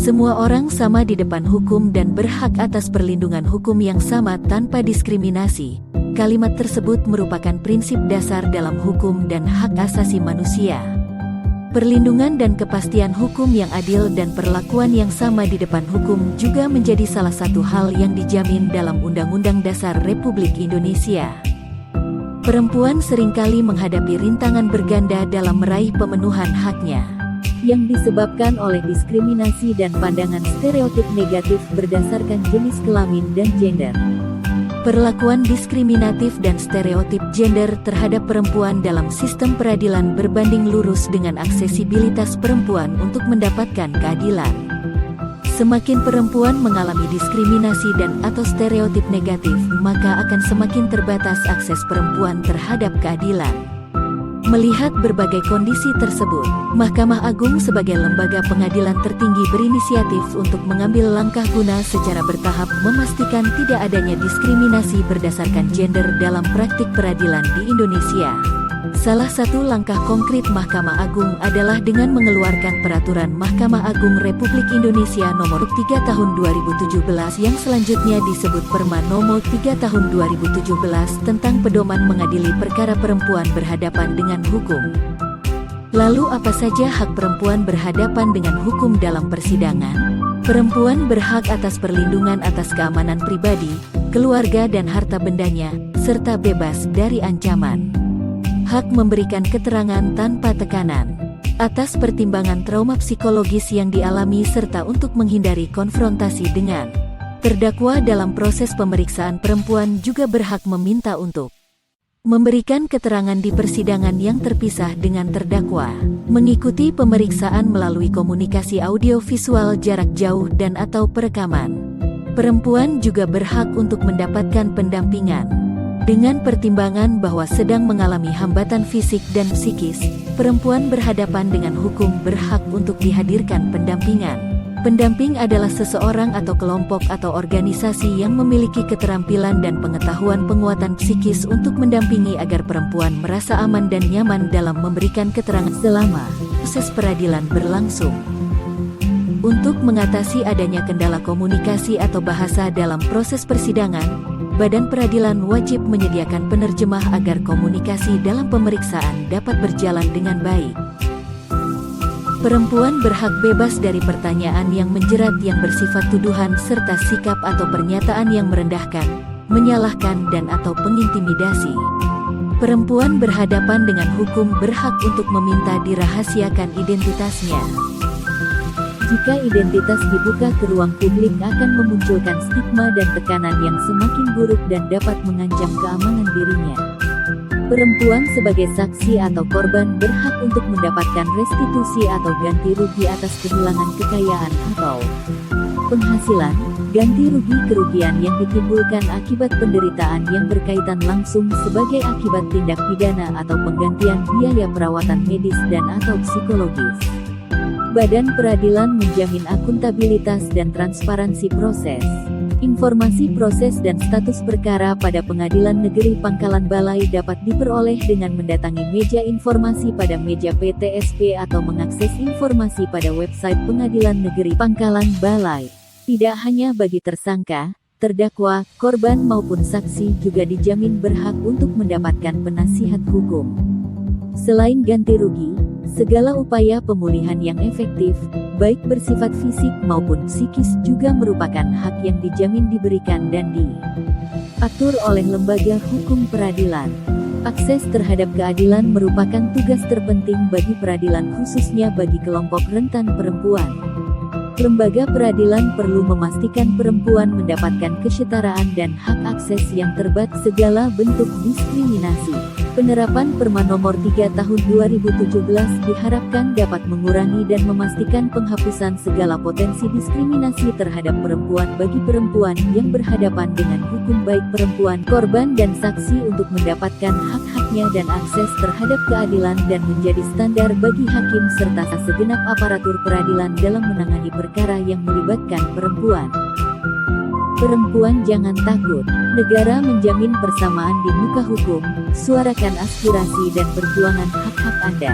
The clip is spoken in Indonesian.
Semua orang sama di depan hukum dan berhak atas perlindungan hukum yang sama tanpa diskriminasi. Kalimat tersebut merupakan prinsip dasar dalam hukum dan hak asasi manusia. Perlindungan dan kepastian hukum yang adil dan perlakuan yang sama di depan hukum juga menjadi salah satu hal yang dijamin dalam Undang-Undang Dasar Republik Indonesia. Perempuan seringkali menghadapi rintangan berganda dalam meraih pemenuhan haknya, yang disebabkan oleh diskriminasi dan pandangan stereotip negatif berdasarkan jenis kelamin dan gender. Perlakuan diskriminatif dan stereotip gender terhadap perempuan dalam sistem peradilan berbanding lurus dengan aksesibilitas perempuan untuk mendapatkan keadilan. Semakin perempuan mengalami diskriminasi dan/atau stereotip negatif, maka akan semakin terbatas akses perempuan terhadap keadilan. Melihat berbagai kondisi tersebut, Mahkamah Agung sebagai lembaga pengadilan tertinggi berinisiatif untuk mengambil langkah guna secara bertahap memastikan tidak adanya diskriminasi berdasarkan gender dalam praktik peradilan di Indonesia. Salah satu langkah konkret Mahkamah Agung adalah dengan mengeluarkan Peraturan Mahkamah Agung Republik Indonesia Nomor 3 Tahun 2017 yang selanjutnya disebut Perma Nomor 3 Tahun 2017 tentang pedoman mengadili perkara perempuan berhadapan dengan hukum. Lalu apa saja hak perempuan berhadapan dengan hukum dalam persidangan? Perempuan berhak atas perlindungan atas keamanan pribadi, keluarga dan harta bendanya, serta bebas dari ancaman. Hak memberikan keterangan tanpa tekanan atas pertimbangan trauma psikologis yang dialami serta untuk menghindari konfrontasi dengan terdakwa dalam proses pemeriksaan. Perempuan juga berhak meminta untuk memberikan keterangan di persidangan yang terpisah dengan terdakwa, mengikuti pemeriksaan melalui komunikasi audio-visual jarak jauh dan/atau perekaman. Perempuan juga berhak untuk mendapatkan pendampingan. Dengan pertimbangan bahwa sedang mengalami hambatan fisik dan psikis, perempuan berhadapan dengan hukum berhak untuk dihadirkan pendampingan. Pendamping adalah seseorang atau kelompok atau organisasi yang memiliki keterampilan dan pengetahuan penguatan psikis untuk mendampingi agar perempuan merasa aman dan nyaman dalam memberikan keterangan selama proses peradilan berlangsung. Untuk mengatasi adanya kendala komunikasi atau bahasa dalam proses persidangan, Badan Peradilan wajib menyediakan penerjemah agar komunikasi dalam pemeriksaan dapat berjalan dengan baik. Perempuan berhak bebas dari pertanyaan yang menjerat yang bersifat tuduhan serta sikap atau pernyataan yang merendahkan, menyalahkan dan/atau pengintimidasi. Perempuan berhadapan dengan hukum berhak untuk meminta dirahasiakan identitasnya. Jika identitas dibuka ke ruang publik akan memunculkan stigma dan tekanan yang semakin buruk dan dapat mengancam keamanan dirinya. Perempuan sebagai saksi atau korban berhak untuk mendapatkan restitusi atau ganti rugi atas kehilangan kekayaan atau penghasilan, ganti rugi kerugian yang ditimbulkan akibat penderitaan yang berkaitan langsung sebagai akibat tindak pidana atau penggantian biaya perawatan medis dan/atau psikologis. Badan Peradilan menjamin akuntabilitas dan transparansi proses. Informasi proses dan status perkara pada Pengadilan Negeri Pangkalan Balai dapat diperoleh dengan mendatangi meja informasi pada meja PTSP atau mengakses informasi pada website Pengadilan Negeri Pangkalan Balai. Tidak hanya bagi tersangka, terdakwa, korban maupun saksi juga dijamin berhak untuk mendapatkan penasihat hukum. Selain ganti rugi, segala upaya pemulihan yang efektif, baik bersifat fisik maupun psikis juga merupakan hak yang dijamin diberikan dan diatur oleh lembaga hukum peradilan. Akses terhadap keadilan merupakan tugas terpenting bagi peradilan khususnya bagi kelompok rentan perempuan. Lembaga peradilan perlu memastikan perempuan mendapatkan kesetaraan dan hak akses yang terbatas segala bentuk diskriminasi. Penerapan Perma Nomor 3 Tahun 2017 diharapkan dapat mengurangi dan memastikan penghapusan segala potensi diskriminasi terhadap perempuan bagi perempuan yang berhadapan dengan hukum, baik perempuan, korban dan saksi, untuk mendapatkan hak-haknya dan akses terhadap keadilan dan menjadi standar bagi hakim serta segenap aparatur peradilan dalam menangani perkara yang melibatkan perempuan. Perempuan jangan takut, negara menjamin persamaan di muka hukum. Suarakan aspirasi dan perjuangan hak-hak Anda.